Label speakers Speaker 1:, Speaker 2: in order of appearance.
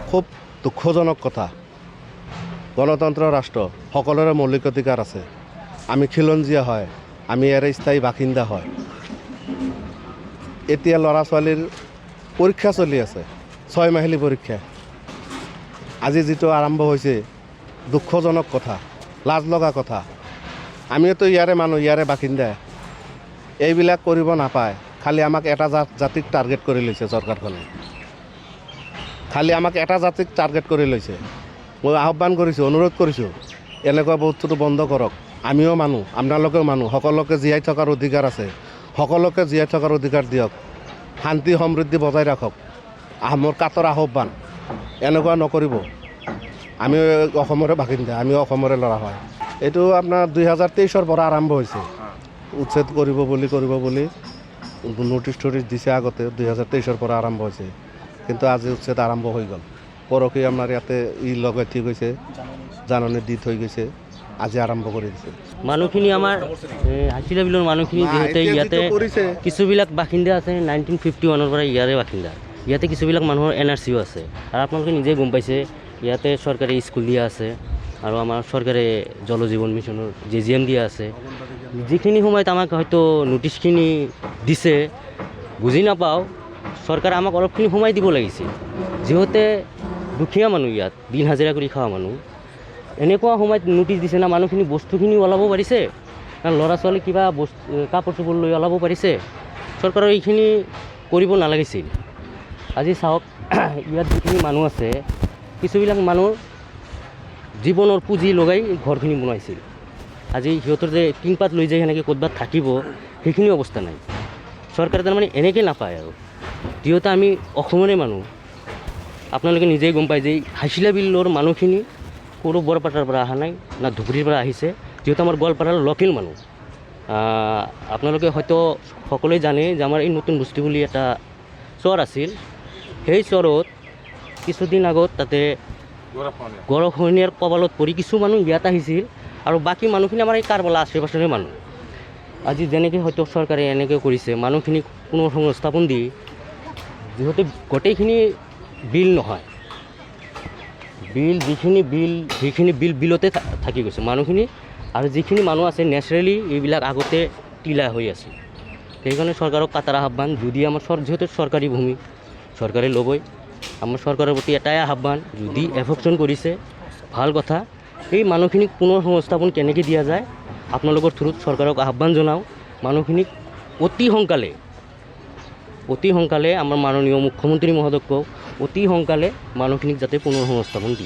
Speaker 1: খুব দুঃখজনক কথা। গণতন্ত্ৰ ৰাষ্ট্ৰ, সকলোৰে মৌলিক অধিকাৰ আছে। আমি খিলঞ্জীয়া হয়, আমি ইয়াৰে স্থায়ী বাসিন্দা হয়। এতিয়া ল'ৰা ছোৱালীৰ পৰীক্ষা চলি আছে, 6 মাহিলী পৰীক্ষা। আজি যিটো আৰম্ভ হৈছে দুঃখজনক কথা, লাজ লগা কথা। আমিওতো ইয়াৰে মানুহ, ইয়াৰে বাসিন্দা। এইবিলাক কৰিব নাপায়। খালি আমাক এটা জাতিক টাৰ্গেট কৰি লৈছে চৰকাৰখনে। খালি আমাক এটা জাতিক টাৰ্গেট কৰি লৈছে। মই আহ্বান কৰিছোঁ, অনুৰোধ কৰিছোঁ, এনেকুৱা বস্তুটো বন্ধ কৰক। আমিও মানুহ, আপোনালোকেও মানুহ, সকলোকে জীয়াই থকাৰ অধিকাৰ আছে। সকলোকে জীয়াই থকাৰ অধিকাৰ দিয়ক। শান্তি সমৃদ্ধি বজাই ৰাখক। মোৰ কাটৰ আহ্বান, এনেকুৱা নকৰিব। আমি অসমৰে বাসিন্দা, আমিও অসমৰে ল'ৰা হয়। এইটো আপোনাৰ 2023 পৰা আৰম্ভ হৈছে। উচ্ছেদ কৰিব বুলি নটিছ দিছে আগতে। 2023 পৰা আৰম্ভ হৈছে, কিন্তু আজি উচ্ছেদ আৰম্ভ হৈ গ'ল। পৰহি আমাৰ ইয়াতে লগাই ঠিক হৈছে, জাননী দি থৈ গৈছে। আজি আৰম্ভ কৰি দিছে।
Speaker 2: মানুহখিনি আমাৰ হাতীলা বিলৰ মানুহখিনি যিহেতু ইয়াতে কিছুবিলাক বাসিন্দা আছে 1951 পৰা ইয়াৰে বাসিন্দা। ইয়াতে কিছুবিলাক মানুহৰ NRCও আছে। আৰু আপোনালোকে নিজে গম পাইছে, ইয়াতে চৰকাৰী স্কুল দিয়া আছে আৰু আমাৰ চৰকাৰে জল জীৱন মিছনৰ JGM দিয়া আছে। যিখিনি সময়ত আমাক হয়তো নটিছখিনি দিছে, বুজি নাপাওঁ, চৰকাৰে আমাক অলপখিনি সময় দিব লাগিছিল। যিহেতু দুখীয়া মানুহ, ইয়াত দিন হাজিৰা কৰি খোৱা মানুহ, এনেকুৱা সময়ত নটিছ দিছে না, মানুহখিনি বস্তুখিনি ওলাব পাৰিছে না, ল'ৰা ছোৱালী কিবা কাপোৰ চাপোৰ লৈ ওলাব পাৰিছে। চৰকাৰৰ এইখিনি কৰিব নালাগিছিল। আজি চাওক, ইয়াত যিখিনি মানুহ আছে, কিছুবিলাক মানুহ জীৱনৰ পুঁজি লগাই ঘৰখিনি বনাইছিল। আজি সিহঁতৰ যে টিংপাত লৈ যায় সেনেকৈ ক'ৰবাত থাকিব, সেইখিনি অৱস্থা নাই। চৰকাৰে তাৰমানে এনেকৈ নাপায় আৰু। যিহেতু আমি অসমৰে মানুহ, আপোনালোকে নিজেই গম পায় যে হাইচিলা বিলৰ মানুহখিনি কোনো বৰপেটাৰ পৰা অহা নাই না ধুবুৰীৰ পৰা আহিছে। যিহেতু আমাৰ গোৱালপাৰাৰ লোকেল মানুহ। আপোনালোকে হয়তো সকলোৱে জানে যে আমাৰ এই নতুন বস্তি বুলি এটা চৰ আছিল। সেই চৰত কিছুদিন আগত তাতে গৰাখহনীয়াৰ কবলত পৰি কিছু মানুহ ইয়াত আহিছিল, আৰু বাকী মানুহখিনি আমাৰ এই কাৰবালা আশে পাশৰে মানুহ। আজি যেনেকৈ হয়তো চৰকাৰে এনেকৈ কৰিছে, মানুহখিনি পুনৰ সংস্থাপন দি, যিহেতু গোটেইখিনি বিল নহয়, যিখিনি বিলতে থাকি গৈছে মানুহখিনি। আৰু যিখিনি মানুহ আছে নেচাৰেলি এইবিলাক আগতে টিলা হৈ আছে। সেইকাৰণে চৰকাৰক কাটাৰ আহ্বান, যদি আমাৰ যিহেতু চৰকাৰী ভূমি, চৰকাৰে ল'বই। আমাৰ চৰকাৰৰ প্ৰতি এটাই আহ্বান, যদি এফেকশ্যন কৰিছে ভাল কথা, এই মানুহখিনিক পুনৰ সংস্থাপন কেনেকৈ দিয়া যায়, আপোনালোকৰ থ্ৰুত চৰকাৰক আহ্বান জনাওঁ। মানুহখিনিক অতি সোনকালে আমাৰ মাননীয় মুখ্যমন্ত্ৰী মহোদয়ক কওক, অতি সোনকালে মানুহখিনিক যাতে পুনৰ সংস্থাপন দিয়ে।